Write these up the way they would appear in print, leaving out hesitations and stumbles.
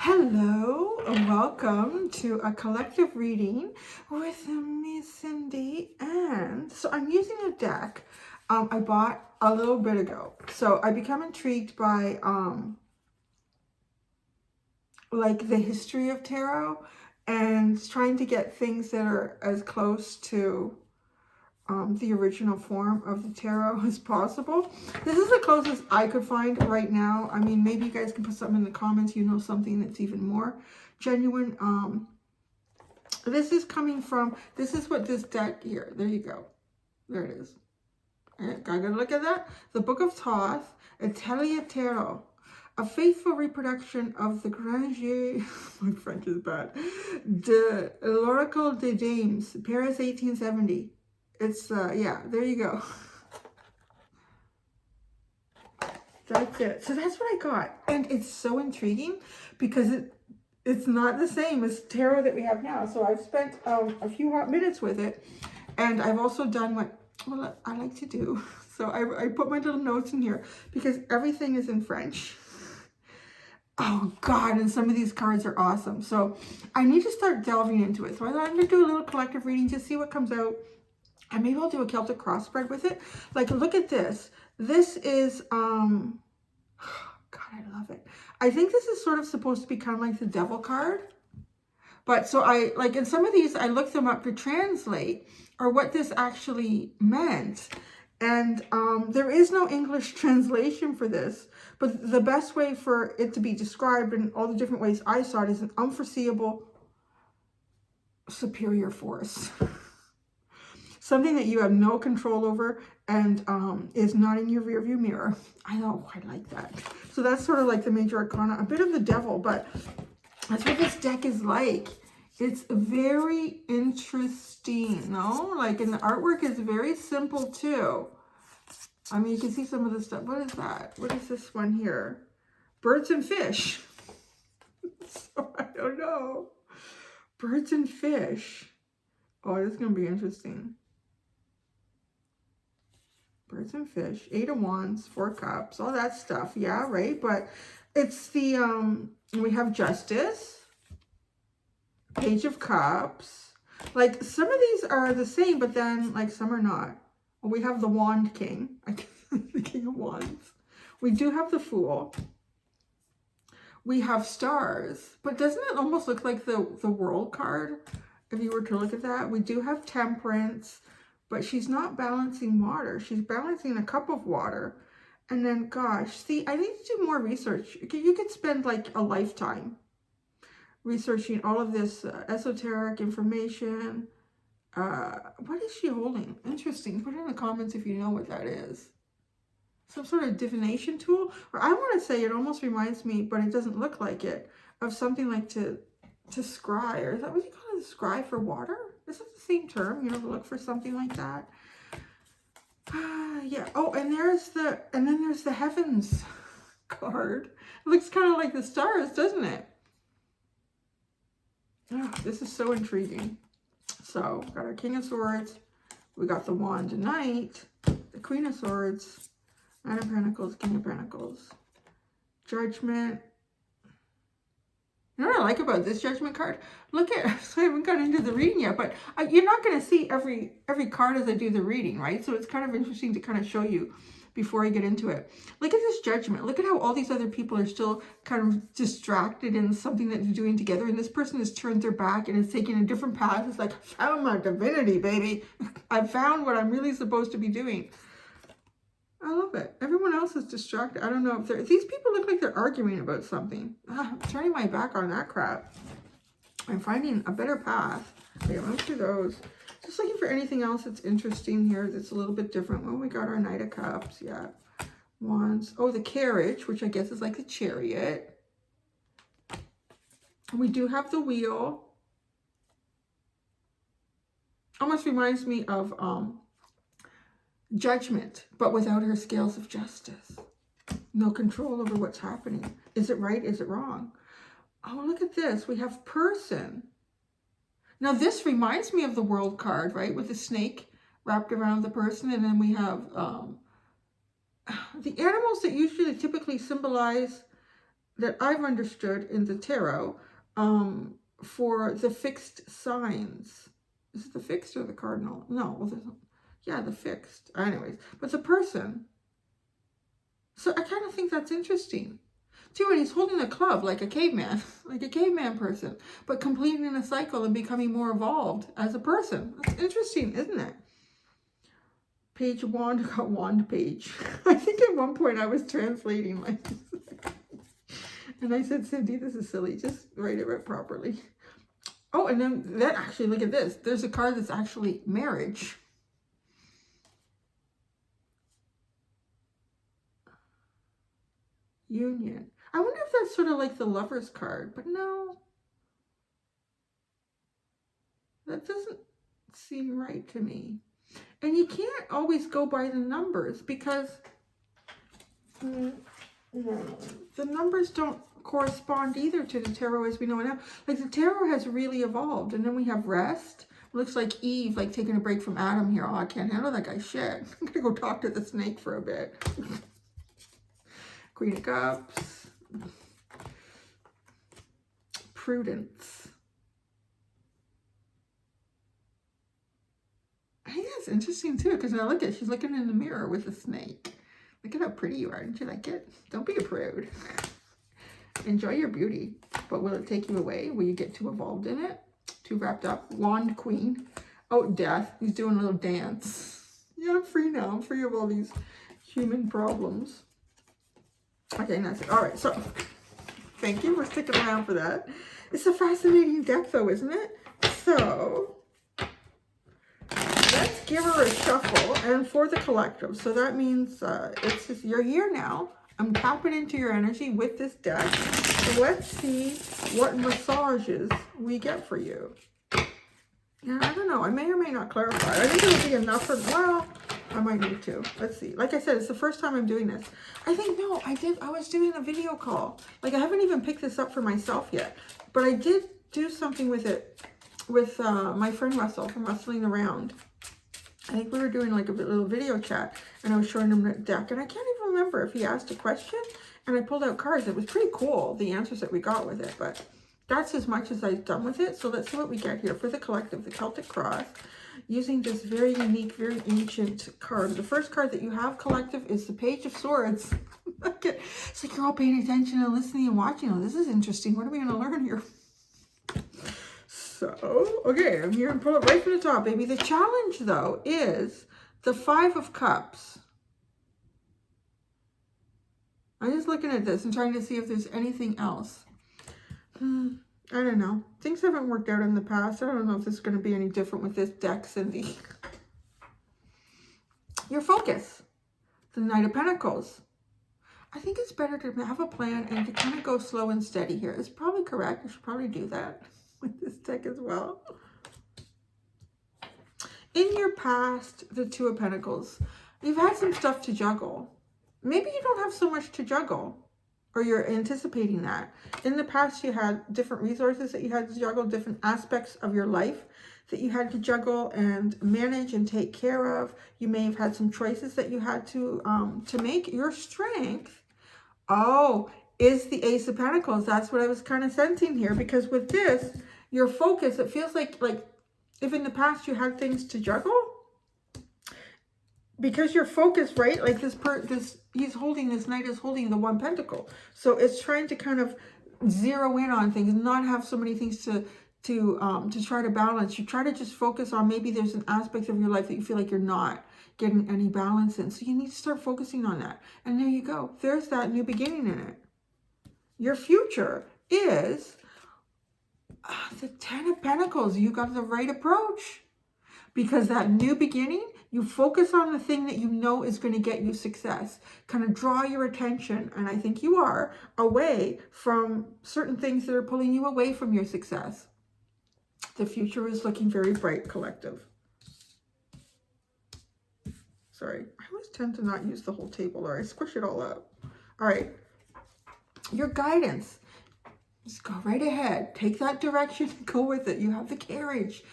Hello, and welcome to a collective reading with me, Cindy. And so I'm using a deck I bought a little bit ago. So I become intrigued by like the history of tarot and trying to get things that are as close to the original form of the tarot as possible. This is the closest I could find right now. I mean, maybe you guys can put something in the comments, you know, something that's even more genuine. This is coming from, this is what this deck here, there you go. There it is. I gotta look at that. The Book of Thoth, Atelier Tarot, a faithful reproduction of the Granger, my French is bad, de l'Oracle des Dames, Paris 1870. It's, yeah, there you go. That's it. So that's what I got. And it's so intriguing because it's not the same as tarot that we have now. So I've spent a few hot minutes with it. And I've also done what I like to do. So I put my little notes in here because everything is in French. Oh God, and some of these cards are awesome. So I need to start delving into it. So I'm going to do a little collective reading, just see what comes out. And maybe I'll do a Celtic crossbreed with it. Like, look at this. This is, God, I love it. I think this is sort of supposed to be kind of like the devil card. But so I, like in some of these, I looked them up to translate or what this actually meant. And there is no English translation for this. But the best way for it to be described in all the different ways I saw it is an unforeseeable superior force. Something that you have no control over and is not in your rearview mirror. I know, I like that. So that's sort of like the major arcana, a bit of the devil, but that's what this deck is like. It's very interesting, no? Like, and the artwork is very simple too. I mean, you can see some of the stuff. What is that? What is this one here? Birds and fish. So I don't know. Birds and fish. Oh, this is going to be interesting. Birds and fish, 8 of Wands, 4 Cups, all that stuff. Yeah, right? But it's the, we have Justice, Page of Cups. Like, some of these are the same, but then, like, some are not. We have the Wand King, the King of Wands. We do have the Fool. We have Stars, but doesn't it almost look like the World card? If you were to look at that, we do have Temperance. But she's not balancing water. She's balancing a cup of water. And then, gosh, see, I need to do more research. You could spend like a lifetime researching all of this esoteric information. What is she holding? Interesting. Put it in the comments if you know what that is. Some sort of divination tool? Or I want to say it almost reminds me, but it doesn't look like it, of something like to scry. Or is that what you call it? Scry for water? Is it the same term? You know, to look for something like that. Yeah. Oh, and then there's the Heavens card. It looks kind of like the stars, doesn't it? Oh, this is so intriguing. So, got our King of Swords. We got the Wand of Knight, the Queen of Swords, Knight of Pentacles, King of Pentacles, Judgment. You know what I like about this Judgment card? Look at, so I haven't got into the reading yet, but you're not going to see every card as I do the reading, right? So it's kind of interesting to kind of show you before I get into it. Look at this Judgment. Look at how all these other people are still kind of distracted in something that they're doing together. And this person has turned their back and is taking a different path. It's like, I found my divinity, baby. I found what I'm really supposed to be doing. I love it. Everyone else is distracted. I don't know if these people look like they're arguing about something. I'm turning my back on that crap. I'm finding a better path. Okay, I'm through those. Just looking for anything else that's interesting here that's a little bit different. Well, we got our Knight of Cups. Yeah. Wands. Oh, the Carriage, which I guess is like the Chariot. We do have the Wheel. Almost reminds me of Judgment, but without her scales of justice. No control over what's happening. Is it right? Is it wrong? Oh, look at this. We have Person. Now, this reminds me of the World card, right? With the snake wrapped around the person. And then we have the animals that usually typically symbolize that I've understood in the tarot for the fixed signs. Is it the fixed or the cardinal? No, well, yeah, the fixed. Anyways, but the person. So I kind of think that's interesting. too, and he's holding a club like a caveman, like a caveman person, but completing a cycle and becoming more evolved as a person. That's interesting, isn't it? Page wand got wand page. I think at one point I was translating like and I said, Cindy, this is silly. Just write it properly. Oh, and then that actually, look at this. There's a card that's actually marriage. Union. I wonder if that's sort of like the Lover's card, but no. That doesn't seem right to me. And you can't always go by the numbers because the numbers don't correspond either to the tarot as we know it now. Like the tarot has really evolved, and then we have rest. Looks like Eve, like taking a break from Adam here. Oh, I can't handle that guy's shit. I'm gonna go talk to the snake for a bit. Queen of Cups. Prudence. I think that's interesting too, because now look at, she's looking in the mirror with a snake. Look at how pretty you are. Don't you like it? Don't be a prude. Enjoy your beauty. But will it take you away? Will you get too involved in it? Too wrapped up? Wand Queen. Oh, Death. He's doing a little dance. Yeah, I'm free now. I'm free of all these human problems. Okay, that's it. All right, so thank you for sticking around for that. It's a fascinating deck, though, isn't it? So let's give her a shuffle, and for the collective. So that means it's just, you're here now. I'm tapping into your energy with this deck. So let's see what massages we get for you. Yeah, I don't know. I may or may not clarify. I think it'll be enough for, well, I might need to. Let's see. Like I said, it's the first time I'm doing this. I think, no, I was doing a video call. Like, I haven't even picked this up for myself yet. But I did do something with it with my friend Russell from Rustling Around. I think we were doing like a little video chat, and I was showing him the deck, and I can't even remember if he asked a question, and I pulled out cards. It was pretty cool, the answers that we got with it, but that's as much as I've done with it. So let's see what we get here for the collective, the Celtic Cross, using this very unique, very ancient card. The first card that you have, collective, is the Page of Swords. It's like you're all paying attention and listening and watching. Oh, this is interesting. What are we going to learn here? So, okay, I'm here and pull it right from the top, baby. The challenge, though, is the Five of Cups. I'm just looking at this and trying to see if there's anything else. I don't know. Things haven't worked out in the past. I don't know if this is going to be any different with this deck, Cindy. Your focus. The Knight of Pentacles. I think it's better to have a plan and to kind of go slow and steady here. It's probably correct. You should probably do that with this deck as well. In your past, the Two of Pentacles, you've had some stuff to juggle. Maybe you don't have so much to juggle, or you're anticipating that. In the past, you had different resources that you had to juggle, different aspects of your life that you had to juggle and manage and take care of. You may have had some choices that you had to make. Your strength, is the Ace of Pentacles. That's what I was kind of sensing here, because with this, your focus, it feels like if in the past you had things to juggle, because your focus, right? Like he's holding, this knight is holding the One Pentacle. So it's trying to kind of zero in on things, not have so many things to try to balance. You try to just focus on, maybe there's an aspect of your life that you feel like you're not getting any balance in. So you need to start focusing on that. And there you go. There's that new beginning in it. Your future is the Ten of Pentacles. You got the right approach, because that new beginning, you focus on the thing that you know is going to get you success. Kind of draw your attention, and I think you are, away from certain things that are pulling you away from your success. The future is looking very bright, collective. Sorry, I always tend to not use the whole table, or I squish it all up. All right, your guidance. Just go right ahead. Take that direction and go with it. You have the carriage,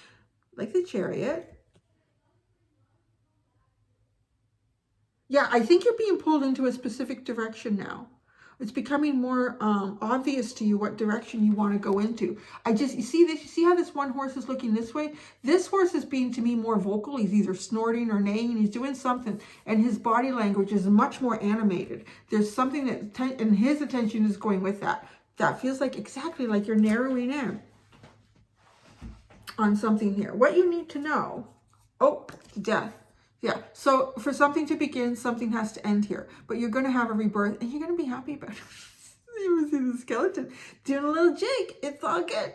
like the Chariot. Yeah, I think you're being pulled into a specific direction now. It's becoming more obvious to you what direction you want to go into. You see this? You see how this one horse is looking this way? This horse is being, to me, more vocal. He's either snorting or neighing. He's doing something. And his body language is much more animated. There's something that, and his attention is going with that. That feels like exactly like you're narrowing in on something here. What you need to know. Oh, death. Yeah, so for something to begin, something has to end here. But you're going to have a rebirth, and you're going to be happy about it. You see the skeleton doing a little jig. It's all good.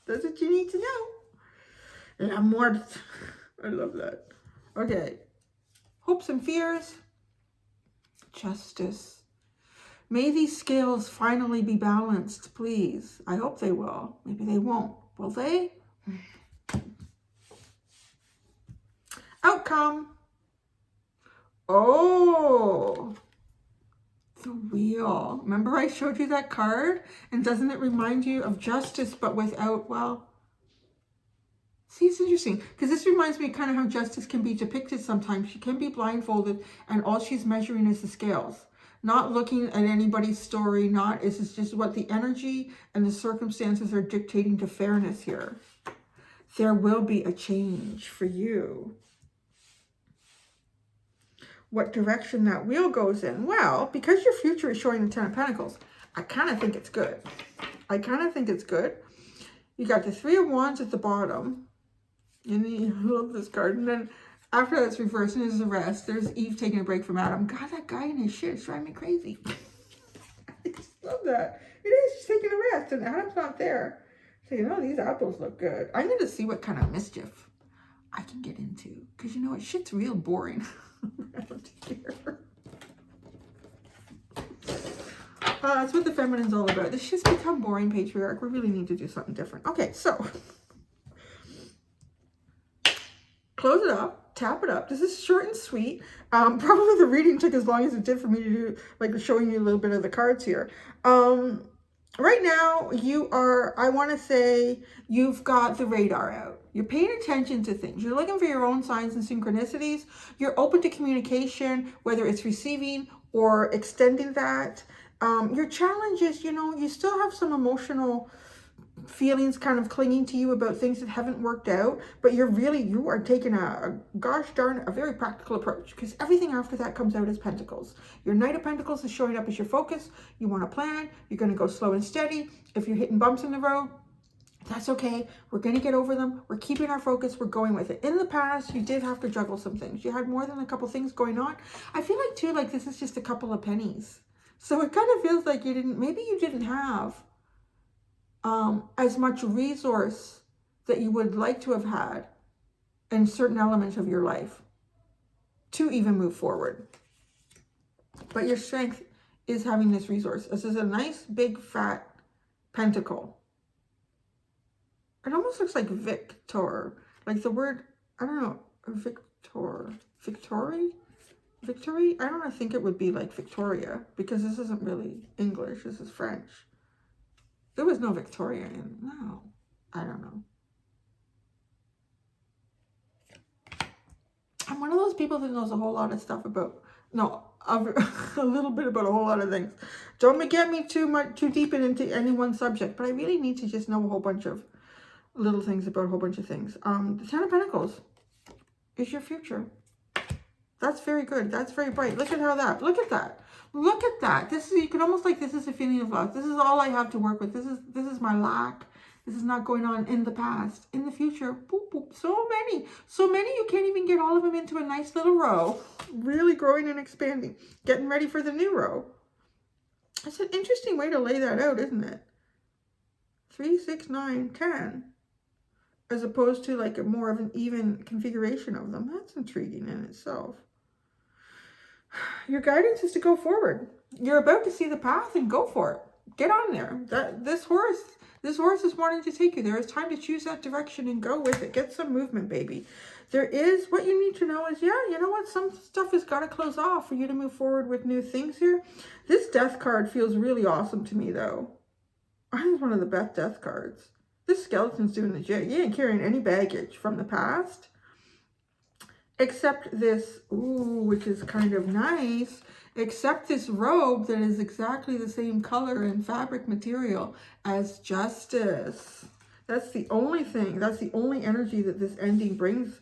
That's what you need to know. La muerte. I love that. Okay. Hopes and fears. Justice. May these scales finally be balanced, please. I hope they will. Maybe they won't. Will they? Outcome. Oh, the wheel. Remember I showed you that card? And doesn't it remind you of justice, but without, well, see, it's interesting because this reminds me kind of how justice can be depicted sometimes. She can be blindfolded and all she's measuring is the scales. Not looking at anybody's story, this is just what the energy and the circumstances are dictating to fairness here. There will be a change for you. What direction that wheel goes in? Well, because your future is showing the Ten of Pentacles, I kind of think it's good. I kind of think it's good. You got the Three of Wands at the bottom. And I love this card. And then after that's reversed, and there's the rest. There's Eve taking a break from Adam. God, that guy in his shit is driving me crazy. I just love that. It is. She's taking a rest, and Adam's not there. So, you know, these apples look good. I'm going to see what kind of mischief I can get into. Because, you know what? Shit's real boring. Around here. That's what the feminine's all about. This shit's become boring, patriarch. We really need to do something different. Okay, so close it up, tap it up. This is short and sweet. Probably the reading took as long as it did for me to do, like showing you a little bit of the cards here. Right now, I want to say you've got the radar out. You're paying attention to things. You're looking for your own signs and synchronicities. You're open to communication, whether it's receiving or extending that. Your challenge is, you know, you still have some emotional feelings kind of clinging to you about things that haven't worked out, but you are taking a gosh darn, a very practical approach, because everything after that comes out as Pentacles. Your Knight of Pentacles is showing up as your focus. You want to plan. You're going to go slow and steady. If you're hitting bumps in the road, that's okay. We're going to get over them. We're keeping our focus. We're going with it. In the past, you did have to juggle some things. You had more than a couple things going on. I feel like too, like this is just a couple of pennies. So it kind of feels like maybe you didn't have as much resource that you would like to have had in certain elements of your life to even move forward. But your strength is having this resource. This is a nice, big, fat pentacle. It almost looks like Victor. Like the word, I don't know, Victory? I don't think it would be like Victoria, because this isn't really English. This is French. There was no Victoria in, no. I don't know. I'm one of those people that knows a whole lot of stuff about, a little bit about a whole lot of things. Don't get me too deep into any one subject, but I really need to just know a whole bunch of little things about a whole bunch of things. The Ten of Pentacles is your future. That's very good. That's very bright. Look at that. Look at that. Look at that. You can almost like this is a feeling of love. This is all I have to work with. This is my lack. This is not going on in the past. In the future, boop, boop. So many, you can't even get all of them into a nice little row. Really growing and expanding. Getting ready for the new row. That's an interesting way to lay that out, isn't it? 3, 6, 9, 10. As opposed to like a more of an even configuration of them. That's intriguing in itself. Your guidance is to go forward. You're about to see the path and go for it. Get on there. This horse is wanting to take you there. It's time to choose that direction and go with it. Get some movement, baby. What you need to know is, yeah, you know what? Some stuff has got to close off for you to move forward with new things here. This death card feels really awesome to me, though. I think it's one of the best death cards. This skeleton's doing the jig. You ain't carrying any baggage from the past. Except this, ooh, which is kind of nice, Accept this robe that is exactly the same color and fabric material as justice. That's the only thing, that's the only energy that this ending brings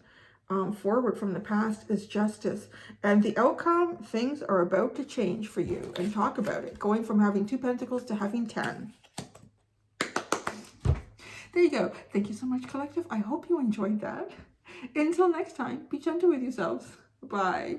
forward from the past is justice. And the outcome, things are about to change for you. And talk about it. Going from having 2 pentacles to having 10. There you go. Thank you so much, collective. I hope you enjoyed that. Until next time, be gentle with yourselves. Bye.